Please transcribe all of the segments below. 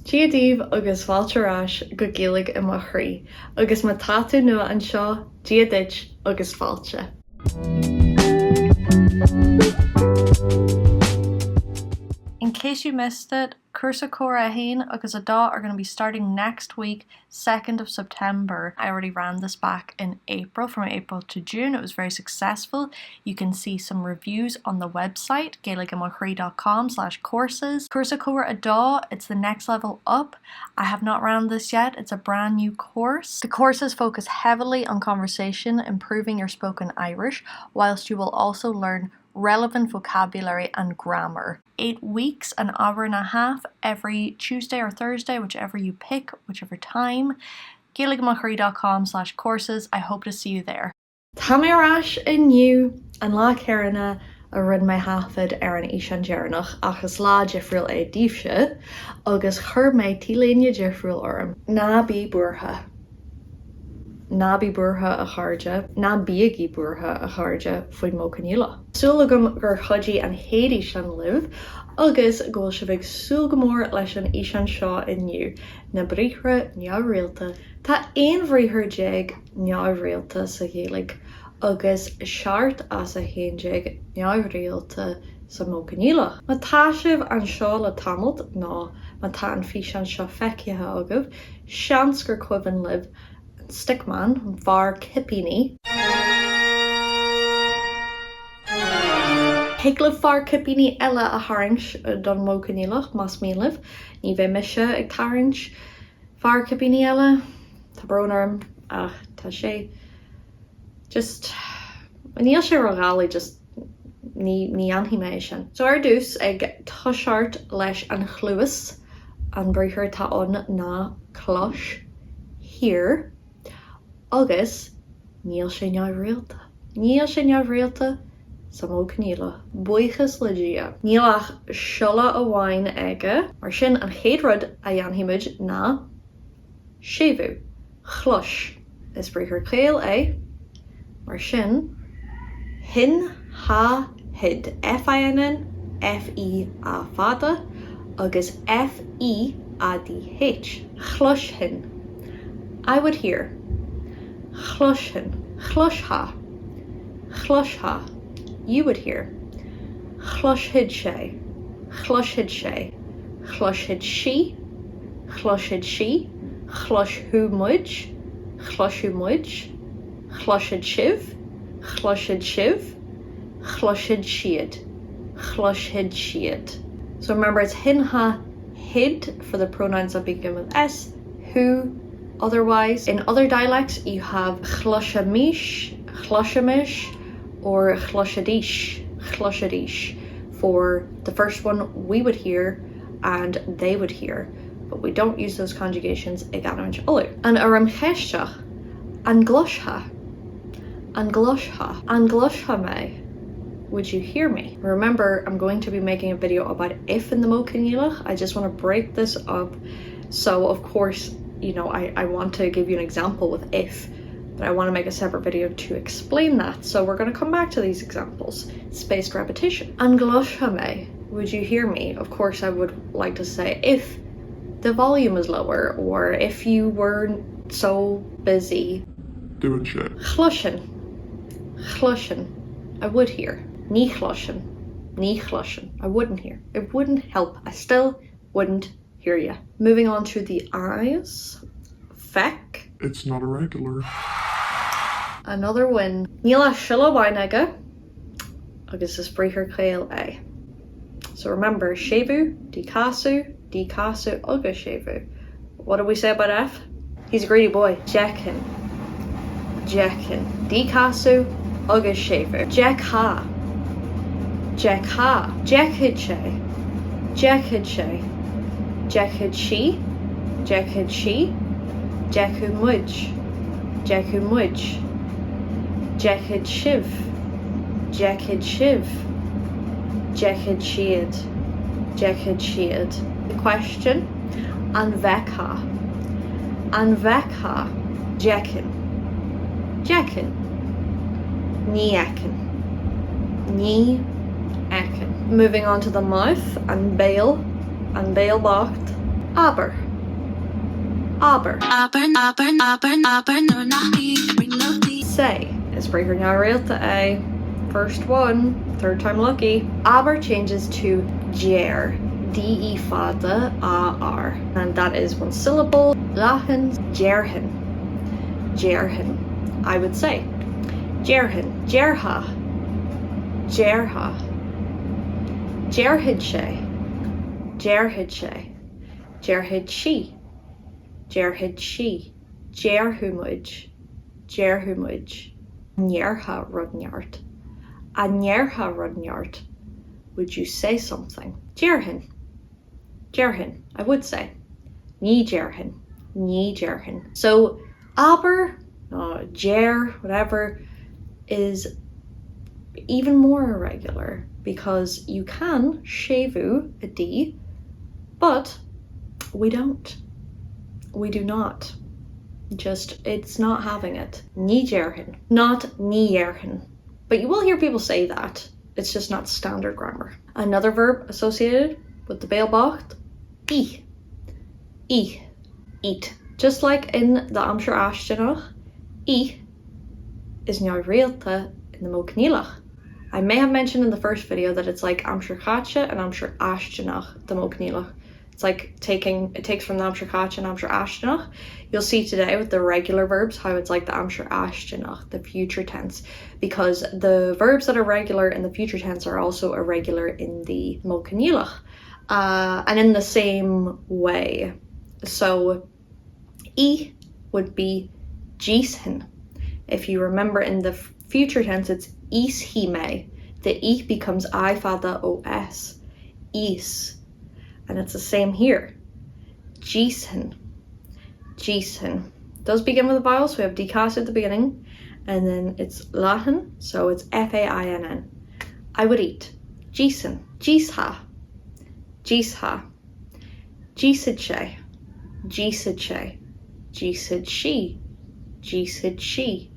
Díodíobh agus fáiltearás go Gaeilge i mo chroí, agus má táú nua anseo, díodit agus fáilte. In case you missed it, Cúrsa agus Abair are going to be starting next week, 2nd of September. I already ran this back in April, from April to June. It was very successful. You can see some reviews on the website, gaeilgeamachraí.com/courses. Cúrsa Abair, it's the next level up. I have not ran this yet. It's a brand new course. The courses focus heavily on conversation, improving your spoken Irish, whilst you will also learn relevant vocabulary and grammar. 8 weeks, an hour and a half every Tuesday or Thursday, whichever you pick, whichever time. gaeilgeamachraí.com/courses. I hope to see you there. Táimírás inniu an lá céireanna a rin mé hafid an Isan Ceannaigh agus lá difriúil é díobse agus chur mé tíléine difriúil orm. Na bí buartha. Na bí buartha a chairde, na bíagí buartha a chairde faoin Modh Coinníollach. Súlagam gur chuidí an héadí sin libh, agus ggóil se bheith súlgamór leis an Isan seo inniu, na bríomhre neamhréalta. Tá aon bhríomhar déag neamhréalta sa Gaeilge, agus seart as a héandeag neamhréalta sa Modh Coinníollach. Má tá sibh an seo le tamailt ná má tá an fís an seo feicithe agah, seans gur cuimhin libh stickman var kipini. Higlah far kipini ella a harins don Modh Coinníollach mas mílih, ní bheith mise ag tarins far kipini ella, tá brónarm ach tá sé just níl sé rogála just ní anhí sin. So ar dús ag táseart leis an chluas an bríthir tá an ná Clois here. Agus níl sé neamhréalta. Níl sé neamhréalta sa Modh Coinníollach. Buíochas le dia. Nílach seoladh a bhain aige, mar sin an chéadrod a dhéanfaimid ná séimhú. Chlois is bríthir céal é, mar sin hin, ha, hid. F-I-N-N, F-I a fada, agus F-I-A-D-H. Chlois hin. I would hear. Chloishin, chloisha, chloisha, you would hear. Chloishid sé, chloishid sé, chloishid she, chloishid she, chloishu muid, chloishu muid, chloishid shiv, chloishid shiv, chloishid shiad, chloishid shiad. So remember it's hin, ha, hid for the pronouns that begin with S, who. Otherwise, in other dialects, you have chloishamish, chloishamish, or chloishadish, chloishadish. For the first one, we would hear and they would hear, but we don't use those conjugations ag anamid ulu. An aram chesteach, an glosha, an glosha, an glosha me. Would you hear me? Remember, I'm going to be making a video about if in the Modh Coinníollach. I just want to break this up. So, of course, you know, I want to give you an example with if, but I want to make a separate video to explain that. So we're going to come back to these examples. Spaced repetition. An glosha me. Would you hear me? Of course, I would like to say if the volume is lower, or if you weren't so busy. Do it, shit. Chloishin. Chloishin. I would hear. Ní chloishin. Ní chloishin. I wouldn't hear. It wouldn't help. I still wouldn't hear you. Moving on to the eyes. Feic. It's not irregular. Another win. Níla sila wainaga. Agus is bríthir céal é. So remember, séimhú, dícasu, agus séimhú. What do we say about F? He's a greedy boy. Jeckin. Jeckin. Dícasu, agus séimhú. Jecha. Jecha. Jechid sé. Jechid sé. Jechid she, Jechid she, Jechu muid, Jechu muid, Jechid shiv, Jechid shiv, Jechid shiad, Jechid shiad. The question, an vekha, Jechin, Jechin, ní ekin, ní ekin. Moving on to the mouth, an bail bocht, Abair. Abair. Say is breaker now realta A. First one, third time lucky. Abair changes to Déir. D-E fada A-R. And that is one syllable. Lahan, Déirhin. Déirhin. I would say. Déirhin. Déirha. Déirha. Déirhid sé. Déirhid sé. Déirhid she. Déirhid she. Déirhumuid. Déirhumuid. Nearha rudneart. A nearha rudneart. Would you say something? Déirhin. Déirhin, I would say. Ní déirhin. Ní déirhin. So, Abair, Déir, whatever, is even more irregular because you can shevu a D, but we don't. We do not. Just, it's not having it. Ní déirhin, not ní déirhin. But you will hear people say that. It's just not standard grammar. Another verb associated with the Bealbocht, I. I. Eat. Just like in the Amsher Ashtanach, I is now realta in the Modh Coinníollach. I may have mentioned in the first video that it's like Amsher Chacha and Amsher Ashtanach, the Modh Coinníollach. It's like it takes from the Amsher Chacha and Amsher Ashtanach. You'll see today with the regular verbs how it's like the Amsher Ashtanach, the future tense, because the verbs that are regular in the future tense are also irregular in the Modh Coinníollach, and in the same way. So I would be Jíshin. If you remember in the future tense it's is he may. The I becomes I fada os. Is. And it's the same here. Jíshin. Jíshin. Does begin with a vowel, so we have dcas at the beginning, and then it's Latin, so it's F-A-I-N-N. I would eat. Jíshin. Jísha. Jísha. Jísid sé. Jísid sé. Jísid she. Jísid she.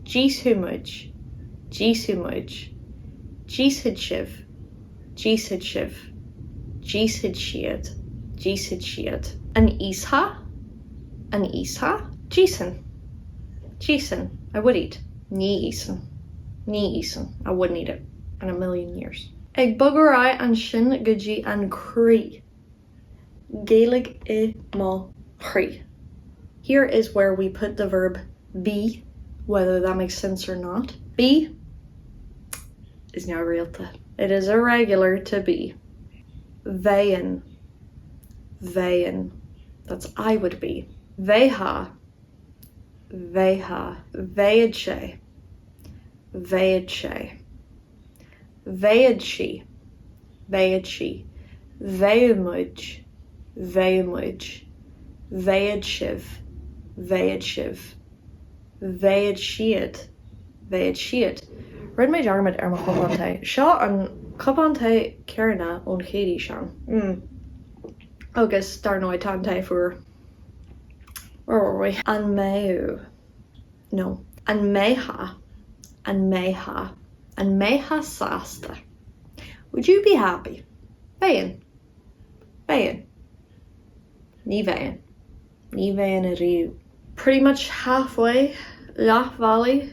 Jíshumuid. Jíshumuid. Jísid shiv. Jísid shiv. Jísid siad. Jísid siad. An isha. An isha. Jísin. Jísin. I would eat. Ní isan. Ní isan. I wouldn't eat it in a million years. Ag bugarai an sin gudji an crí. Gaeilge I mo chrí. Here is where we put the verb be, whether that makes sense or not. Be is now realta. It is irregular to be. Bhéin. Bhéin. That's I would be. Bhéha. Bhéha. Bhéid sé. Bhéid sé. Bhéid she. Bhéid she. Bhéumuid. Bhéumuid. Bhéid shiv. Bhéid shiv. Bhéid siad. Bhéid siad. Rid méid armid ar mo chobante. Seo an chobante cearna ón chéadí sean. Agus dar nóid tante fuair. Where were we? An méu. No. An méha. An méha. An méha sásta. Would you be happy? Bhéin. Bhéin. Ní bhéin. Ní bhéin a riú. Pretty much halfway. Laugh Valley.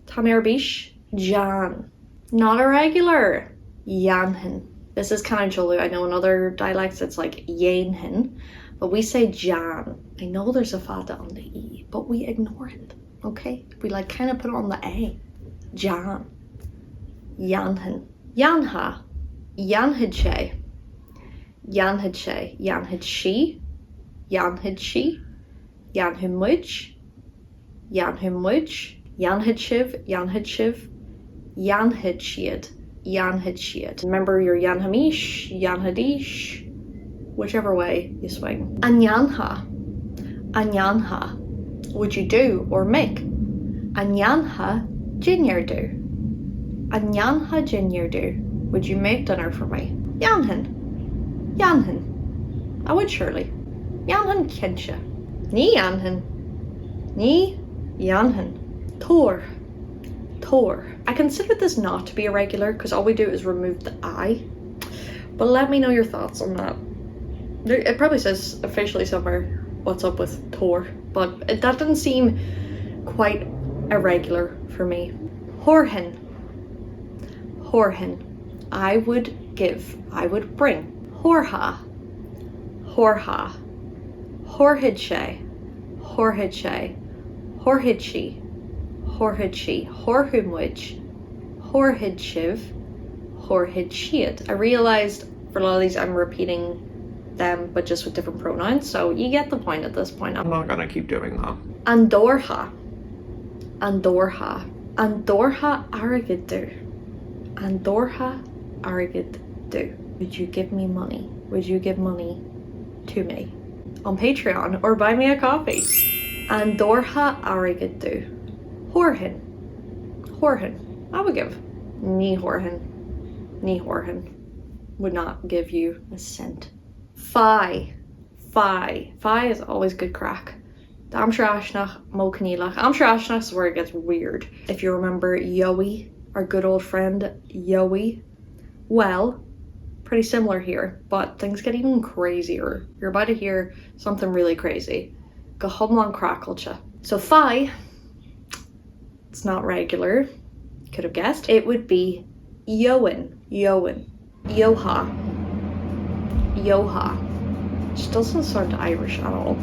Tamir Bish. Jan. Not irregular. Janhin. This is kind of jolly. I know in other dialects it's like Yanhin, but we say Jan. I know there's a fada on the E, but we ignore it. Okay? We like kind of put it on the A. Jan. Janhin. Janha. Janhid sé. Janhid sé. Janhid she. Janhid she. Janhumuid. Janhumuid. Janhid shiv. Janhid shiv. Janhid siad. Janhid siad. Remember your Janhamish, Janhadish, whichever way you swing. Anyanha. Anyanha. Would you do or make? Anyanha jinyer do. Anyanha jinyer do. Would you make dinner for me? Janhin. Janhin. I would surely. Janhin kinsha. Ní Janhin. Ní Janhin. Tor. Tor. I consider this not to be irregular because all we do is remove the I. But let me know your thoughts on that. It probably says officially somewhere what's up with Tor, but that didn't seem quite irregular for me. Horhin. Horhin. I would give, I would bring. Horha. Horha. Horhid she. Horhid she. Horhid she. Horhid she. Horhumwich. Horhid shiv. Horhid shiad. I realized for a lot of these I'm repeating them but just with different pronouns, so you get the point at this point. I'm not gonna keep doing that. Andorha. Andorha. Andorha arigid. Andorha arigid. Would you give me money? Would you give money to me on Patreon or buy me a coffee? Andorha arigid. Horhin. Horhin. I would give. Ní horhin. Ní horhin. Would not give you a cent. Faigh. Faigh. Faigh is always good crack. Amshrashnach, Modh Coinníollach. Amshrashnach is where it gets weird. If you remember Yowie, our good old friend Yowie, well, pretty similar here, but things get even crazier. You're about to hear something really crazy. Go humlan cracklecha. So Faigh, it's not regular. You could have guessed. It would be Yowen. Yowen. Yoha. Yoha. Which doesn't sound Irish at all.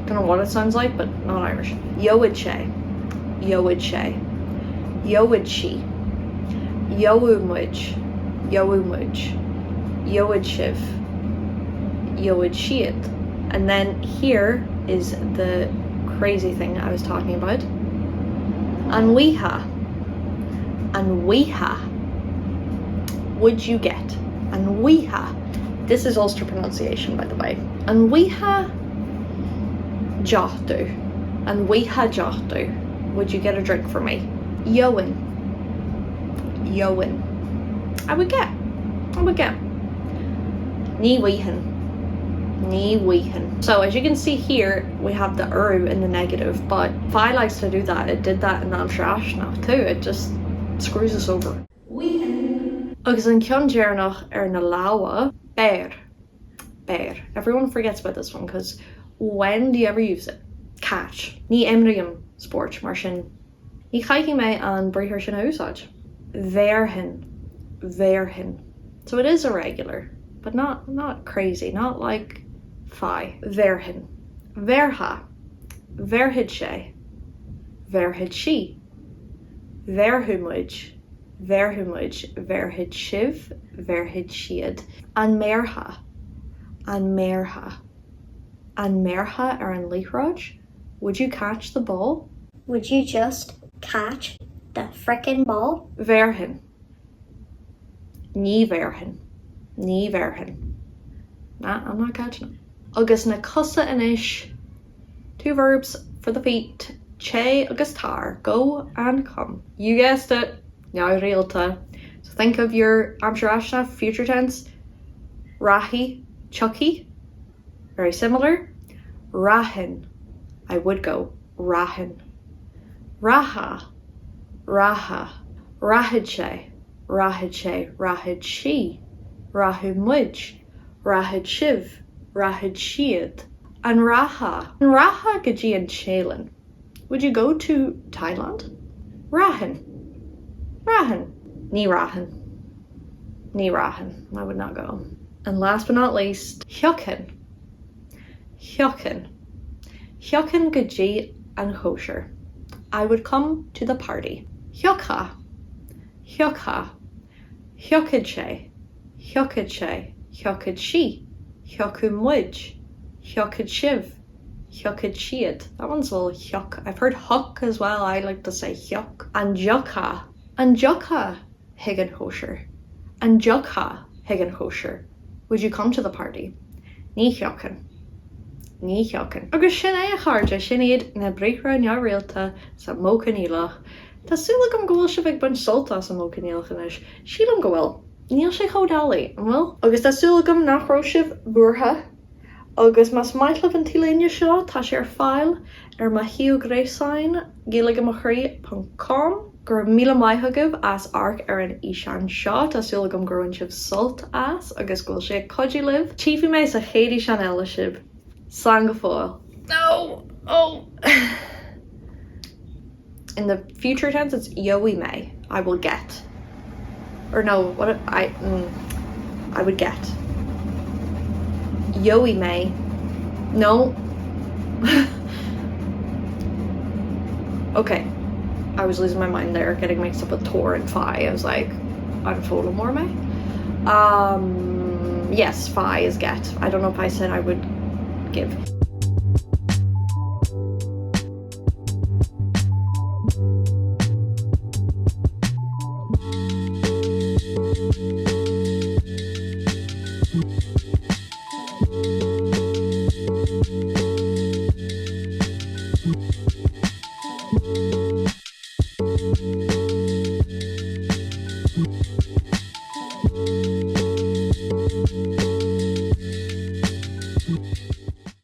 Don't know what it sounds like, but not Irish. Yowidshe. Yowidshe. Yowidshi. Yowumwich. Yowumwich. Yowidshiv. Yowidshiad. And then here is the crazy thing I was talking about. Anwiha. Anwiha. Would you get? Anwiha. This is Ulster pronunciation, by the way. Anwiha jahtu. Anwiha jahtu. Would you get a drink for me? Yowen. Yowen. I would get. Ní wihan. Ní wihan. So as you can see here, we have the uru in the negative, but Faigh likes to do that. It did that in Amshrashnach too. It just screws us over. Wihan. Agus an ceannaigh na leabhar, Beir. Beir. Everyone forgets about this one because when do you ever use it? Catch. Ní emriam sport mar sin. Ní caife me an brithir sin a úsáid. Verhin. Verhin. So it is irregular, but not crazy, not like Faigh. Verhin. Verha. Verhid she. Verhid she. Verhumwich. Verhumwich. Verhid shiv. Verhid shiad. An merha. An merha. An merha ar an leithraj. Would you catch the ball? Would you just catch the frickin' ball? Verhin. Ní verhin. Ní verhin. Nah, I'm not catching it. Agus na cusa inis. 2 verbs for the feet. Che agus tar. Go and come. You guessed it. Now realta. So think of your Amshrashnach future tense. Rahi. Chucky. Very similar. Rahin. I would go. Rahin. Raha. Raha. Rahid she. Rahid she. Rahid she. Rahumwij. Rahid shiv. Rahid shiad. And Raha. And Raha gaji and Shaylin. Would you go to Thailand? Rahin. Rahin. Ní Rahin. Ní Rahin. I would not go. And last but not least, Hyokin. Hyokin. Hyokin gaji and Hosher. I would come to the party. Hyokha. Hyokha. Hyokid she. Hyokid she. Hyokid she. Hyokumwij. Hyokid shiv. Hyokid shiad. That one's a little hyok. I've heard huck as well. I like to say hyok. And jokha. And jokha. Higgin Hosher. And jokha. Higgin Hosher. Would you come to the party? Ní hyokin. Ní hyokin. Agus sin é a charge sin iad na brithre na realta sa Modh Coinníollach. Tásúla gom gohfuil se bheith buint solta sa Modh Coinníollach inis. Sílam gohfuil. Níl sé chodálaí, an bhfuil? Agus tásúla gom nach raibh sibh buartha Agus mas maitlh an tíléine seo tá sé ar fáil ar ma hiú gréasáin gaeilge.com gur míle maithagah as arc ar an ísean seo tásúla gom gurhain sibh sult as agus gúil sé codí libh. Tífi mé sa chéadí sean eile sib. Slán go fáil. No! Oh! In the future tense, it's yowie may. I will get. Or no, what I would get. Yowie may. No. Okay. I was losing my mind there, getting mixed up with Tor and Faigh. I was like, I'm total more may. Yes, Faigh is get. I don't know if I said I would give.